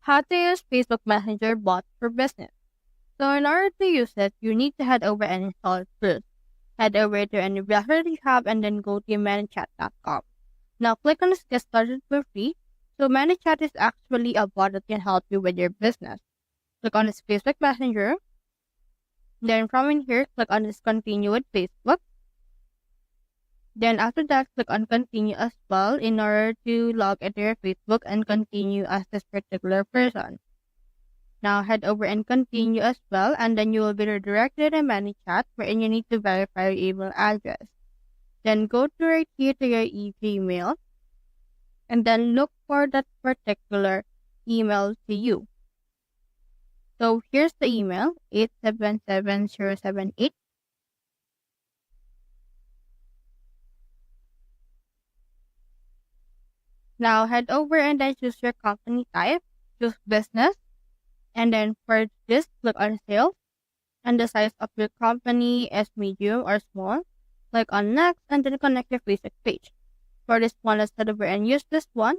How to use Facebook Messenger bot for business. So in order to use it, you need to head over and install it first. Head over to any browser you have and then go to ManyChat.com. Now click on Get Started for free. So ManyChat is actually a bot that can help you with your business. Click on this Facebook Messenger. Then from in here, click on this Continue with Facebook. Then after that, click on Continue as well in order to log into your Facebook and continue as this particular person. Now head over and continue as well, and then you will be redirected in ManyChat wherein you need to verify your email address. Then go to right here to your Gmail, and then look for that particular email to you. So here's the email, 877078. Now head over and then choose your company type, choose business, and then for this, click on sales, and the size of your company is medium or small. Click on next, and then connect your Facebook page. For this one, let's head over and use this one.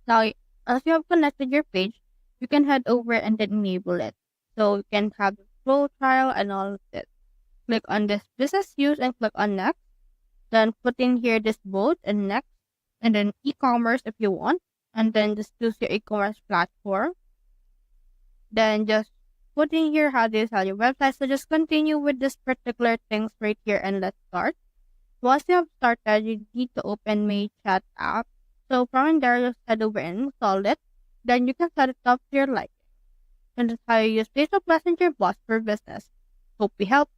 Now, as you have connected your page, you can head over and then enable it. So you can have the full trial and all of this. Click on this business use and click on next. Then put in here this boat and next, and then e-commerce if you want, and then just choose your e-commerce platform. Then just put in here how do you sell your website. So just continue with this particular things right here and let's start. Once you have started, you need to open ManyChat app. So from there, just head over and install it. Then you can set it up to your liking. And that's how you use Facebook Messenger bots for business. Hope we helped.